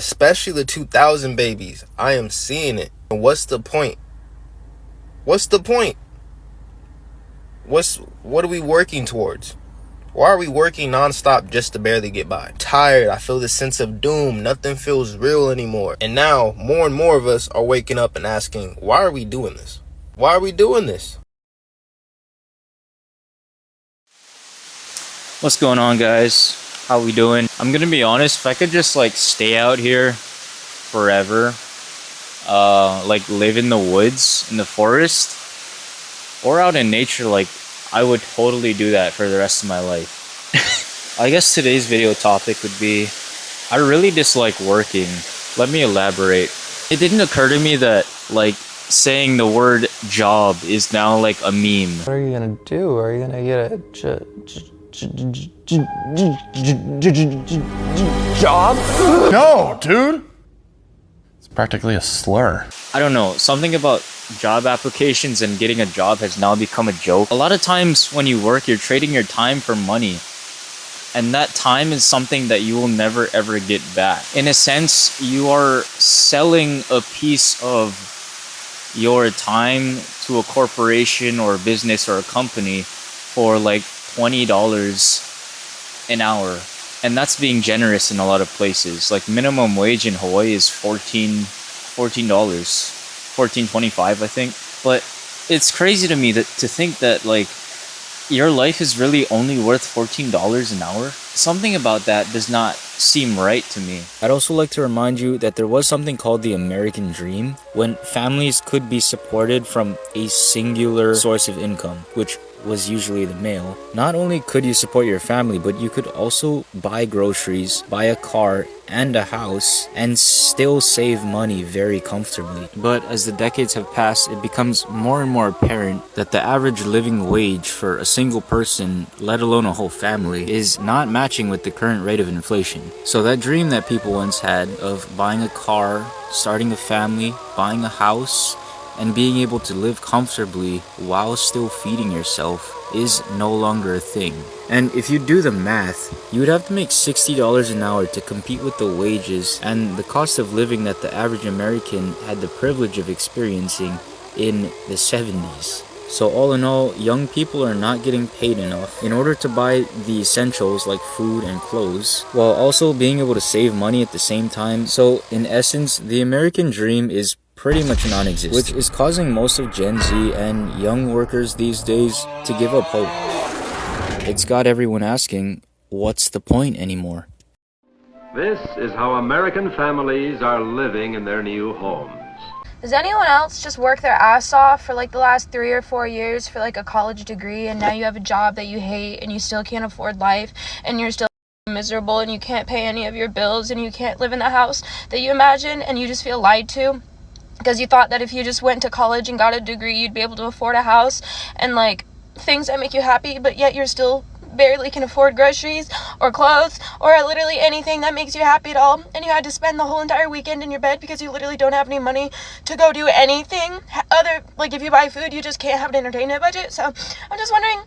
Especially the 2000 babies. I am seeing it. And what's the point? What's the point? What are we working towards? Why are we working nonstop just to barely get by? Tired. I feel this sense of doom. Nothing feels real anymore. And now, more and more of us are waking up and asking, why are we doing this? Why are we doing this? What's going on, guys? How we doing? I'm gonna be honest, if I could just like stay out here forever, like live in the woods, in the forest, or out in nature, like I would totally do that for the rest of my life. I guess today's video topic would be, I really dislike working. Let me elaborate. It didn't occur to me that like saying the word job is now like a meme. What are you gonna do? Are you gonna get a job? No, dude. It's practically a slur. I don't know, something about job applications and getting a job has now become a joke. A lot of times when you work, you're trading your time for money. And that time is something that you will never ever get back. In a sense, you are selling a piece of your time to a corporation or a business or a company for like $20 an hour. And that's being generous in a lot of places. Like minimum wage in Hawaii is $14.25, I think. But it's crazy to me to think that like your life is really only worth $14 an hour. Something about that does not seem right to me. I'd also like to remind you that there was something called the American Dream, when families could be supported from a singular source of income, which was usually the mail. Not only could you support your family, but you could also buy groceries, buy a car and a house, and still save money very comfortably. But as the decades have passed, it becomes more and more apparent that the average living wage for a single person, let alone a whole family, is not matching with the current rate of inflation. So that dream that people once had of buying a car, starting a family, buying a house, and being able to live comfortably while still feeding yourself is no longer a thing. And if you do the math, you would have to make $60 an hour to compete with the wages and the cost of living that the average American had the privilege of experiencing in the 70s. So all in all, young people are not getting paid enough in order to buy the essentials like food and clothes, while also being able to save money at the same time. So in essence, the American dream is pretty much non-existent, which is causing most of Gen Z and young workers these days to give up hope. It's got everyone asking, what's the point anymore? This is how American families are living in their new homes. Does anyone else just work their ass off for like the last 3 or 4 years for like a college degree, and now you have a job that you hate and you still can't afford life and you're still miserable and you can't pay any of your bills and you can't live in the house that you imagine, and you just feel lied to? Because you thought that if you just went to college and got a degree, you'd be able to afford a house and like things that make you happy, but yet you're still barely can afford groceries or clothes or literally anything that makes you happy at all, and you had to spend the whole entire weekend in your bed because you literally don't have any money to go do anything other, like if you buy food you just can't have an entertainment budget. So I'm just wondering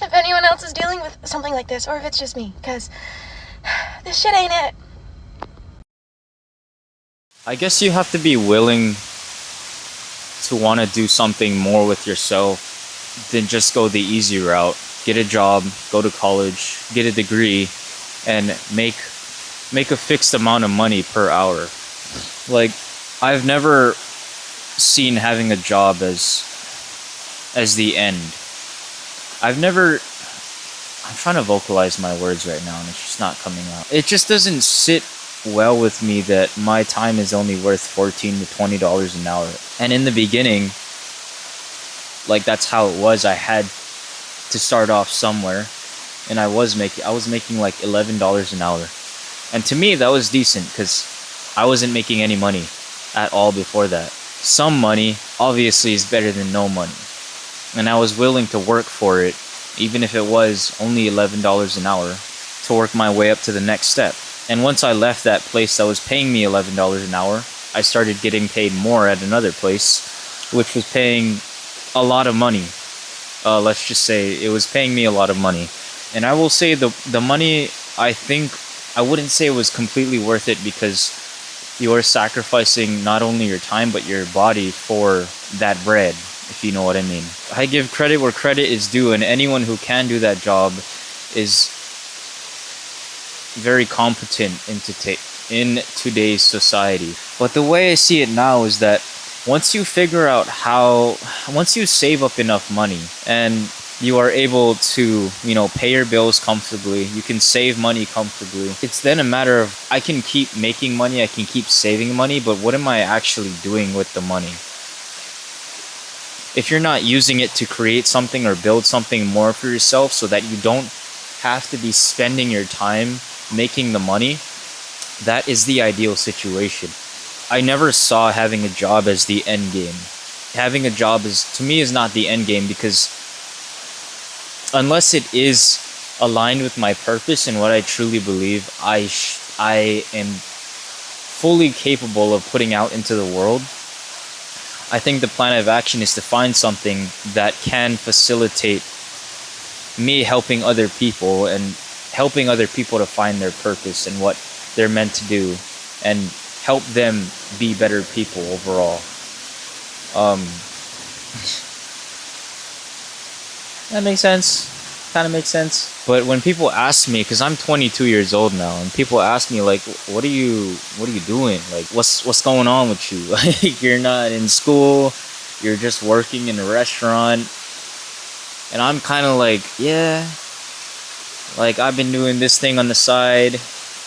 if anyone else is dealing with something like this, or if it's just me, because this shit ain't it. I guess you have to be willing to want to do something more with yourself than just go the easy route. Get a job, go to college, get a degree, and make a fixed amount of money per hour. Like, I've never seen having a job as the end. I'm trying to vocalize my words right now and it's just not coming out. It just doesn't sit well with me that my time is only worth $14 to $20 an hour. And in the beginning, like that's how it was. I had to start off somewhere, and I was making like $11 an hour. And to me that was decent because I wasn't making any money at all before that. Some money obviously is better than no money, and I was willing to work for it, even if it was only $11 an hour, to work my way up to the next step. And once I left that place that was paying me $11 an hour, I started getting paid more at another place, which was paying a lot of money. Let's just say it was paying me a lot of money. And I will say the money, I think, I wouldn't say it was completely worth it, because You are sacrificing not only your time but your body for that bread, if you know what I mean. I give credit where credit is due, and anyone who can do that job is very competent in today's society. But the way I see it now is that once you save up enough money and you are able to, pay your bills comfortably, you can save money comfortably. It's then a matter of, I can keep making money, I can keep saving money, but what am I actually doing with the money? If you're not using it to create something or build something more for yourself so that you don't have to be spending your time making the money, that is the ideal situation. I never saw having a job as the end game. Having a job to me is not the end game, because unless it is aligned with my purpose and what I truly believe I am fully capable of putting out into the world, I think the plan of action is to find something that can facilitate me helping other people and helping other people to find their purpose and what they're meant to do, and help them be better people overall. That makes sense. Kind of makes sense. But when people ask me, because I'm 22 years old now, and people ask me like, what are you doing? Like, what's going on with you? Like, you're not in school, you're just working in a restaurant. And I'm kind of like, yeah, like I've been doing this thing on the side,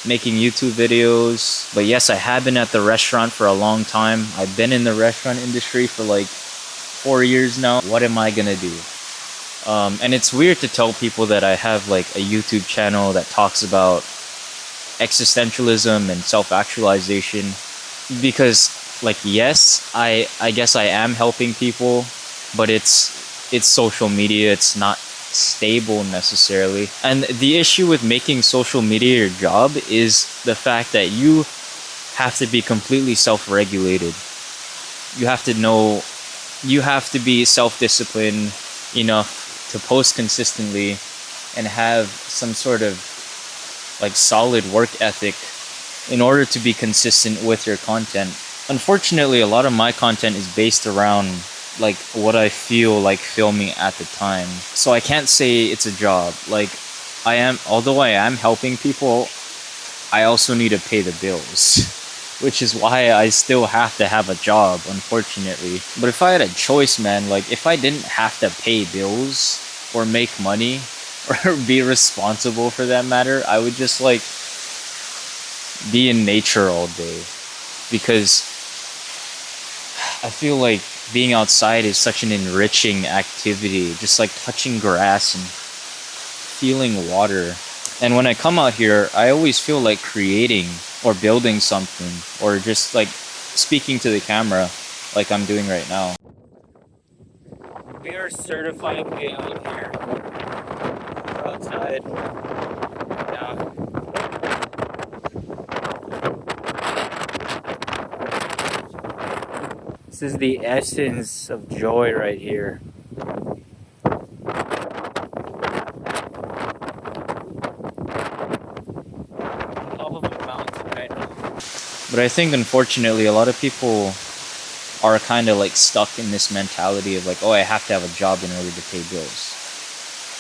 making YouTube videos. But yes, I have been at the restaurant for a long time. I've been in the restaurant industry for like 4 years now. What am I gonna do? And it's weird to tell people that I have like a YouTube channel that talks about existentialism and self-actualization, because like, yes, I guess I am helping people, but it's social media. It's not stable necessarily. And the issue with making social media your job is the fact that you have to be completely self-regulated. You have to be self-disciplined enough to post consistently and have some sort of like solid work ethic in order to be consistent with your content. Unfortunately, a lot of my content is based around like what I feel like filming at the time. So I can't say it's a job. Like, although I am helping people, I also need to pay the bills, which is why I still have to have a job, unfortunately. But if I had a choice, man, like if I didn't have to pay bills or make money or be responsible for that matter, I would just like be in nature all day, because I feel like being outside is such an enriching activity, just like touching grass and feeling water. And when I come out here, I always feel like creating or building something, or just like speaking to the camera like I'm doing right now. We are certifiably out here. We're outside. Yeah. This is the essence of joy right here. Top of a mountain right now. But I think unfortunately a lot of people are kind of like stuck in this mentality of like, oh, I have to have a job in order to pay bills.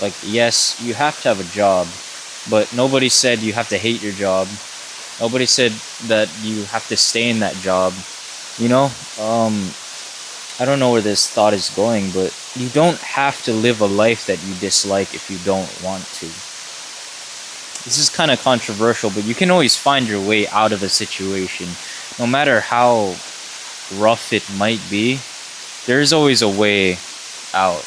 Like, yes, you have to have a job, but nobody said you have to hate your job. Nobody said that you have to stay in that job. I don't know where this thought is going, but you don't have to live a life that you dislike if you don't want to. This is kind of controversial, but you can always find your way out of a situation. No matter how rough it might be, there's always a way out.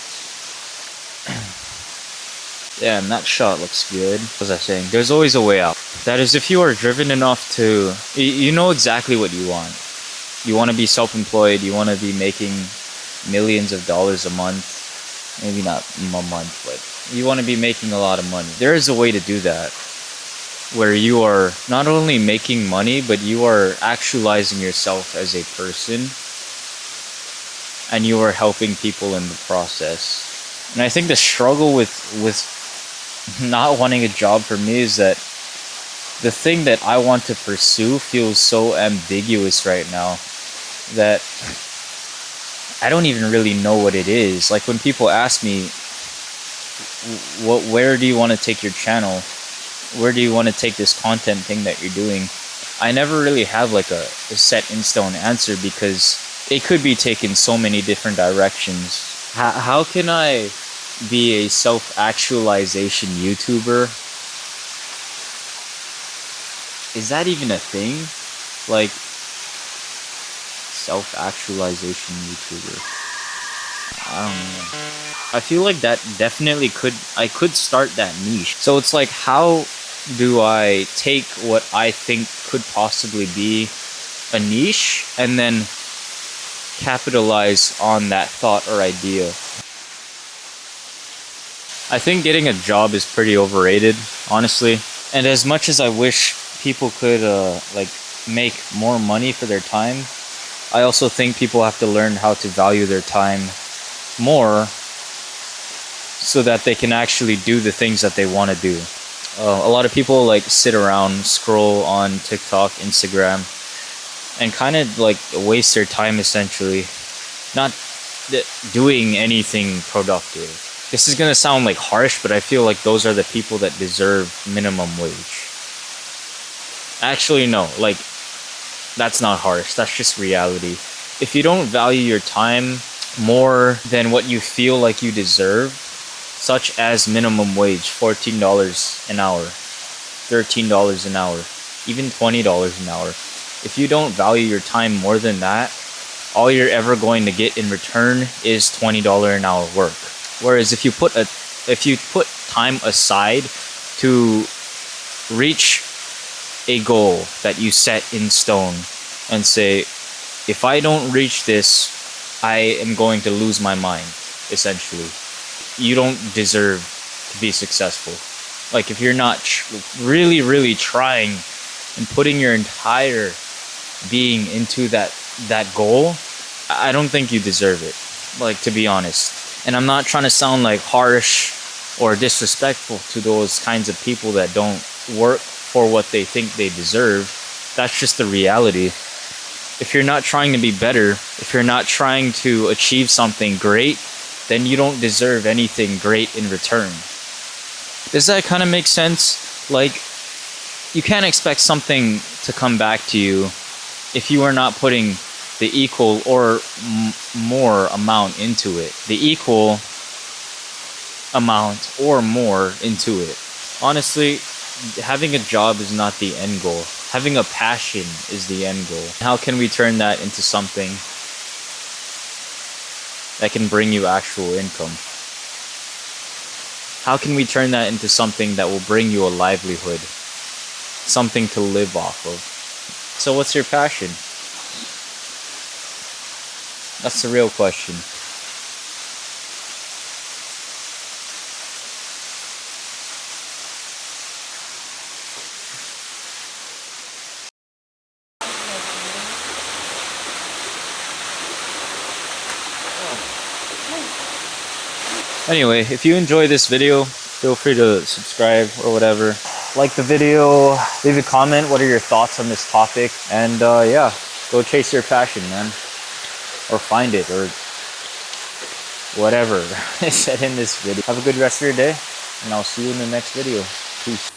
Damn, that shot looks good. What was I saying? There's always a way out. That is, if you are driven enough to... You know exactly what you want. You want to be self-employed. You want to be making millions of dollars a month. Maybe not a month, but you want to be making a lot of money. There is a way to do that, where you are not only making money, but you are actualizing yourself as a person, and you are helping people in the process. And I think the struggle with not wanting a job for me is that the thing that I want to pursue feels so ambiguous right now that I don't even really know what it is. Like when people ask me, where do you want to take your channel? Where do you want to take this content thing that you're doing? I never really have like a set in stone answer because it could be taken so many different directions. How can I be a self-actualization YouTuber? Is that even a thing? Like, self-actualization YouTuber. I don't know. I feel like that definitely I could start that niche. So it's like, how do I take what I think could possibly be a niche and then capitalize on that thought or idea? I think getting a job is pretty overrated, honestly. And as much as I wish people could like make more money for their time, I also think people have to learn how to value their time more so that they can actually do the things that they want to do. A lot of people like sit around, scroll on TikTok, Instagram, and kind of like waste their time essentially, not doing anything productive. This is gonna sound like harsh, but I feel like those are the people that deserve minimum wage. Actually, no, like that's not harsh, that's just reality. If you don't value your time more than what you feel like you deserve, such as minimum wage, $14 an hour, $13 an hour, even $20 an hour. If you don't value your time more than that, all you're ever going to get in return is $20 an hour work. Whereas if you put time aside to reach a goal that you set in stone and say, if I don't reach this, I am going to lose my mind, essentially. You don't deserve to be successful. Like if you're not really trying and putting your entire being into that goal, I don't think you deserve it, like, to be honest. And I'm not trying to sound like harsh or disrespectful to those kinds of people that don't work for what they think they deserve. That's just the reality. If you're not trying to be better, if you're not trying to achieve something great, then you don't deserve anything great in return. Does that kind of make sense? Like, you can't expect something to come back to you if you are not putting the equal or more amount into it. The equal amount or more into it. Honestly, having a job is not the end goal. Having a passion is the end goal. How can we turn that into something that can bring you actual income? How can we turn that into something that will bring you a livelihood? Something to live off of. So what's your passion? That's the real question. Anyway, if you enjoy this video, feel free to subscribe or whatever. Like the video, leave a comment. What are your thoughts on this topic? And yeah, go chase your passion, man. Or find it, or whatever I said in this video. Have a good rest of your day, and I'll see you in the next video. Peace.